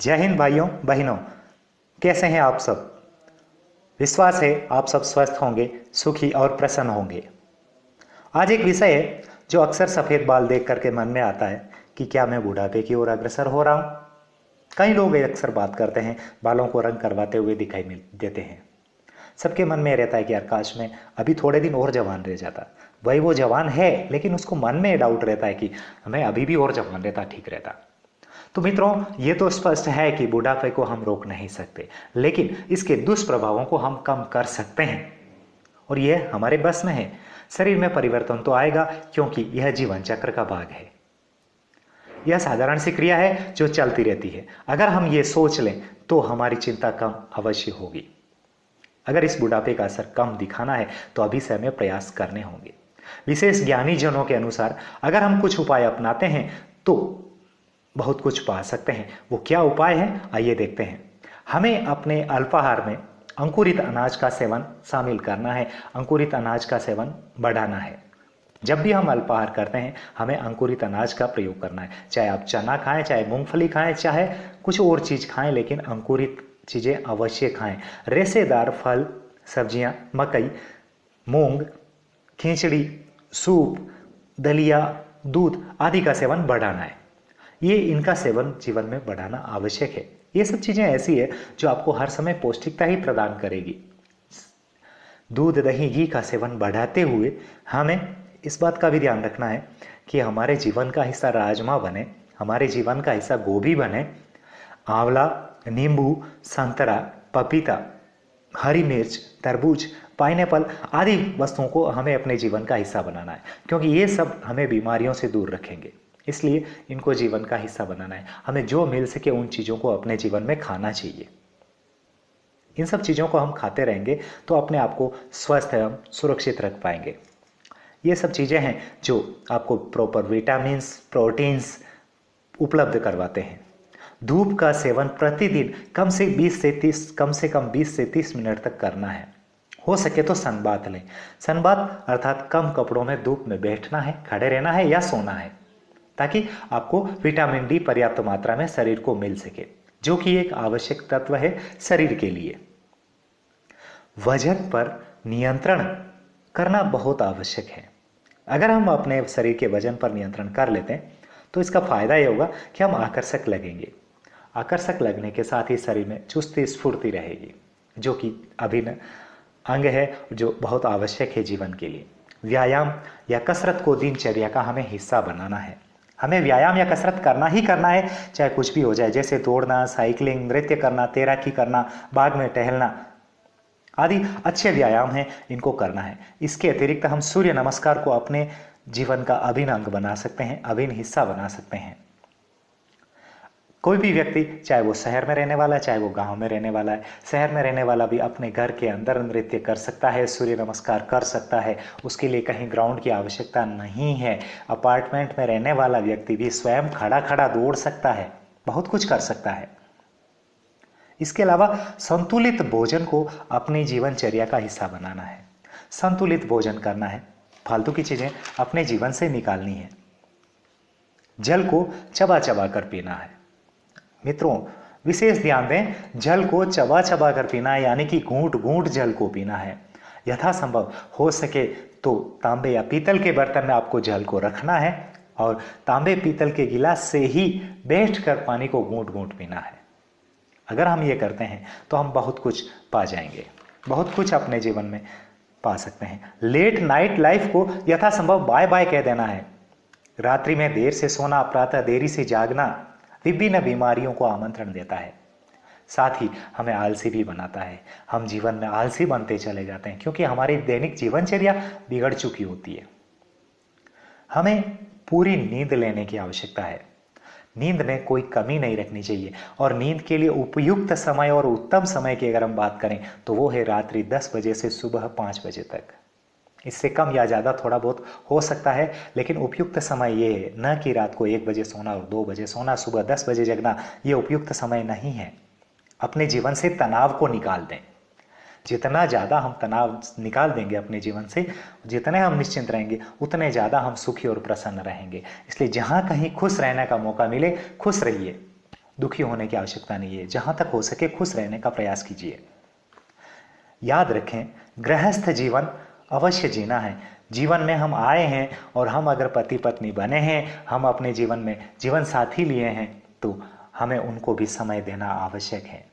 जय हिंद भाइयों बहनों, कैसे हैं आप सब। विश्वास है आप सब स्वस्थ होंगे, सुखी और प्रसन्न होंगे। आज एक विषय है जो अक्सर सफ़ेद बाल देख करके मन में आता है कि क्या मैं बुढ़ापे की ओर अग्रसर हो रहा हूँ। कई लोग अक्सर बात करते हैं, बालों को रंग करवाते हुए दिखाई मिल देते हैं। सबके मन में रहता है कि यार काश में अभी थोड़े दिन और जवान रह जाता। वही वो जवान है, लेकिन उसको मन में डाउट रहता है कि मैं अभी भी और जवान रहता ठीक रहता। तो मित्रों, ये तो स्पष्ट है कि बुढ़ापे को हम रोक नहीं सकते, लेकिन इसके दुष्प्रभावों को हम कम कर सकते हैं और यह हमारे बस में है। शरीर में परिवर्तन तो आएगा, क्योंकि यह जीवन चक्र का भाग है। यह साधारण सी क्रिया है जो चलती रहती है। अगर हम ये सोच लें तो हमारी चिंता कम अवश्य होगी। अगर इस बुढ़ापे का असर कम दिखाना है तो अभी से हमें प्रयास करने होंगे। विशेष ज्ञानी जनों के अनुसार अगर हम कुछ उपाय अपनाते हैं तो बहुत कुछ पा सकते हैं। वो क्या उपाय है, आइए देखते हैं। हमें अपने अल्पाहार में अंकुरित अनाज का सेवन शामिल करना है। अंकुरित अनाज का सेवन बढ़ाना है। जब भी हम अल्पाहार करते हैं हमें अंकुरित अनाज का प्रयोग करना है। चाहे आप चना खाएं, चाहे मूंगफली खाएं, चाहे कुछ और चीज खाएं, लेकिन अंकुरित चीजें अवश्य खाएं। रेशेदार फल, सब्जियां, मकई, मूंग, खिचड़ी, सूप, दलिया, दूध आदि का सेवन बढ़ाना है। ये इनका सेवन जीवन में बढ़ाना आवश्यक है। ये सब चीजें ऐसी है जो आपको हर समय पौष्टिकता ही प्रदान करेगी। दूध, दही, घी का सेवन बढ़ाते हुए हमें इस बात का भी ध्यान रखना है कि हमारे जीवन का हिस्सा राजमा बने, हमारे जीवन का हिस्सा गोभी बने, आंवला, नींबू, संतरा, पपीता, हरी मिर्च, तरबूज, पाइनएप्पल आदि वस्तुओं को हमें अपने जीवन का हिस्सा बनाना है, क्योंकि ये सब हमें बीमारियों से दूर रखेंगे। इसलिए इनको जीवन का हिस्सा बनाना है। हमें जो मिल सके उन चीज़ों को अपने जीवन में खाना चाहिए। इन सब चीज़ों को हम खाते रहेंगे तो अपने आप को स्वस्थ एवं सुरक्षित रख पाएंगे। ये सब चीज़ें हैं जो आपको प्रॉपर विटामिन्स, प्रोटीन्स उपलब्ध करवाते हैं। धूप का सेवन प्रतिदिन कम से कम 20 से 30 मिनट तक करना है। हो सके तो सनबाथ लें। सनबाथ अर्थात कम कपड़ों में धूप में बैठना है, खड़े रहना है या सोना है, ताकि आपको विटामिन डी पर्याप्त मात्रा में शरीर को मिल सके, जो कि एक आवश्यक तत्व है शरीर के लिए। वजन पर नियंत्रण करना बहुत आवश्यक है। अगर हम अपने शरीर के वजन पर नियंत्रण कर लेते हैं तो इसका फायदा यह होगा कि हम आकर्षक लगेंगे। आकर्षक लगने के साथ ही शरीर में चुस्ती स्फूर्ति रहेगी, जो कि अभिन्न अंग है, जो बहुत आवश्यक है जीवन के लिए। व्यायाम या कसरत को दिनचर्या का हमें हिस्सा बनाना है। हमें व्यायाम या कसरत करना ही करना है, चाहे कुछ भी हो जाए, जैसे दौड़ना, साइकिलिंग, नृत्य करना, तैराकी करना, बाग में टहलना आदि अच्छे व्यायाम हैं, इनको करना है। इसके अतिरिक्त हम सूर्य नमस्कार को अपने जीवन का अभिन्न अंग बना सकते हैं, अभिन्न हिस्सा बना सकते हैं। कोई भी व्यक्ति, चाहे वो शहर में रहने वाला है, चाहे वो गांव में रहने वाला है, शहर में रहने वाला भी अपने घर के अंदर नृत्य कर सकता है, सूर्य नमस्कार कर सकता है। उसके लिए कहीं ग्राउंड की आवश्यकता नहीं है। अपार्टमेंट में रहने वाला व्यक्ति भी स्वयं खड़ा खड़ा दौड़ सकता है, बहुत कुछ कर सकता है। इसके अलावा संतुलित भोजन को अपनी जीवनचर्या का हिस्सा बनाना है। संतुलित भोजन करना है, फालतू की चीजें अपने जीवन से निकालनी है। जल को चबा चबा कर पीना है। मित्रों, विशेष ध्यान दें, जल को चबा चबा कर पीना है, यानी कि घूंट घूंट जल को पीना है। यथासंभव हो सके तो तांबे या पीतल के बर्तन में आपको जल को रखना है और तांबे पीतल के गिलास से ही बैठकर पानी को घूंट घूंट पीना है। अगर हम ये करते हैं तो हम बहुत कुछ पा जाएंगे, बहुत कुछ अपने जीवन में पा सकते हैं। लेट नाइट लाइफ को यथासंभव बाय बाय कह देना है। रात्रि में देर से सोना, प्रातः देरी से जागना विभिन्न बीमारियों को आमंत्रण देता है, साथ ही हमें आलसी भी बनाता है। हम जीवन में आलसी बनते चले जाते हैं, क्योंकि हमारी दैनिक जीवनचर्या बिगड़ चुकी होती है। हमें पूरी नींद लेने की आवश्यकता है। नींद में कोई कमी नहीं रखनी चाहिए, और नींद के लिए उपयुक्त समय और उत्तम समय की अगर हम बात करें तो वो है रात्रि 10 बजे से सुबह 5 बजे तक। इससे कम या ज़्यादा थोड़ा बहुत हो सकता है, लेकिन उपयुक्त समय ये है, न कि रात को 1 बजे सोना और 2 बजे सोना, सुबह 10 बजे जगना। ये उपयुक्त समय नहीं है। अपने जीवन से तनाव को निकाल दें। जितना ज़्यादा हम तनाव निकाल देंगे अपने जीवन से, जितने हम निश्चिंत रहेंगे, उतने ज़्यादा हम सुखी और प्रसन्न रहेंगे। इसलिए जहाँ कहीं खुश रहने का मौका मिले, खुश रहिए। दुखी होने की आवश्यकता नहीं है। जहां तक हो सके खुश रहने का प्रयास कीजिए। याद रखें, गृहस्थ जीवन अवश्य जीना है। जीवन में हम आए हैं और हम अगर पति पत्नी बने हैं, हम अपने जीवन में जीवन साथी लिए हैं, तो हमें उनको भी समय देना आवश्यक है।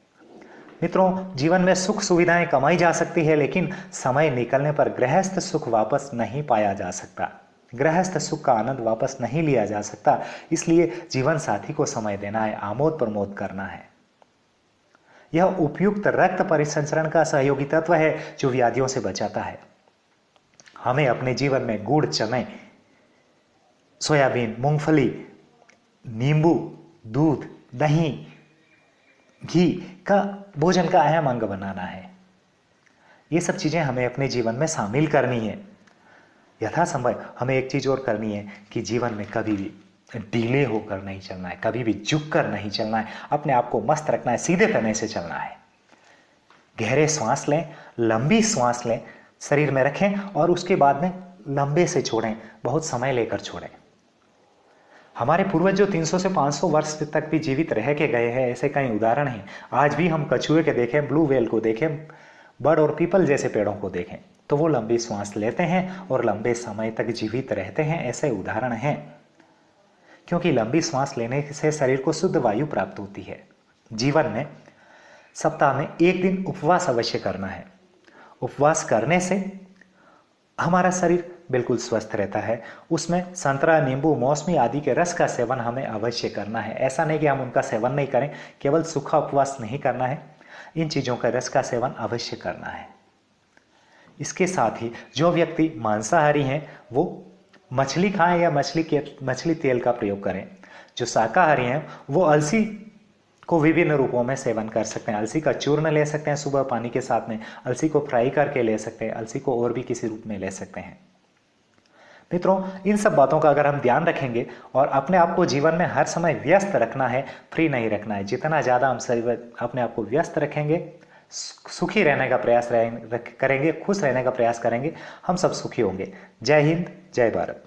मित्रों, जीवन में सुख सुविधाएं कमाई जा सकती है, लेकिन समय निकलने पर गृहस्थ सुख वापस नहीं पाया जा सकता। गृहस्थ सुख का आनंद वापस नहीं लिया जा सकता। इसलिए जीवन साथी को समय देना है, आमोद प्रमोद करना है। यह उपयुक्त रक्त परिसंचरण का सहयोगी तत्व है जो व्याधियों से बचाता है। हमें अपने जीवन में गुड़, चने, सोयाबीन, मूंगफली, नींबू, दूध, दही, घी का भोजन का अहम अंग बनाना है। ये सब चीजें हमें अपने जीवन में शामिल करनी है। यथासंभव हमें एक चीज और करनी है कि जीवन में कभी भी ढीले होकर नहीं चलना है, कभी भी झुक कर नहीं चलना है, अपने आप को मस्त रखना है, सीधे पैने से चलना है। गहरे श्वास लें, लंबी श्वास लें, शरीर में रखें और उसके बाद में लंबे से छोड़ें, बहुत समय लेकर छोड़ें। हमारे पूर्वज जो 300 से 500 वर्ष तक भी जीवित रह के गए हैं, ऐसे कई उदाहरण हैं। आज भी हम कछुए के देखें, ब्लू व्हेल को देखें, बड़ और पीपल जैसे पेड़ों को देखें, तो वो लंबी श्वास लेते हैं और लंबे समय तक जीवित रहते हैं। ऐसे उदाहरण हैं, क्योंकि लंबी श्वास लेने से शरीर को शुद्ध वायु प्राप्त होती है। जीवन में सप्ताह में एक दिन उपवास अवश्य करना है। उपवास करने से हमारा शरीर बिल्कुल स्वस्थ रहता है। उसमें संतरा, नींबू, मौसमी आदि के रस का सेवन हमें अवश्य करना है। ऐसा नहीं कि हम उनका सेवन नहीं करें, केवल सूखा उपवास नहीं करना है, इन चीज़ों का रस का सेवन अवश्य करना है। इसके साथ ही जो व्यक्ति मांसाहारी हैं वो मछली खाएं या मछली तेल का प्रयोग करें। जो शाकाहारी हैं वो अलसी को विभिन्न रूपों में सेवन कर सकते हैं। अलसी का चूर्ण ले सकते हैं सुबह पानी के साथ में, अलसी को फ्राई करके ले सकते हैं, अलसी को और भी किसी रूप में ले सकते हैं। मित्रों, इन सब बातों का अगर हम ध्यान रखेंगे और अपने आप को जीवन में हर समय व्यस्त रखना है, फ्री नहीं रखना है। जितना ज़्यादा हम अपने आप को व्यस्त रखेंगे, सुखी रहने का प्रयास करेंगे, खुश रहने का प्रयास करेंगे, हम सब सुखी होंगे। जय हिंद, जय भारत।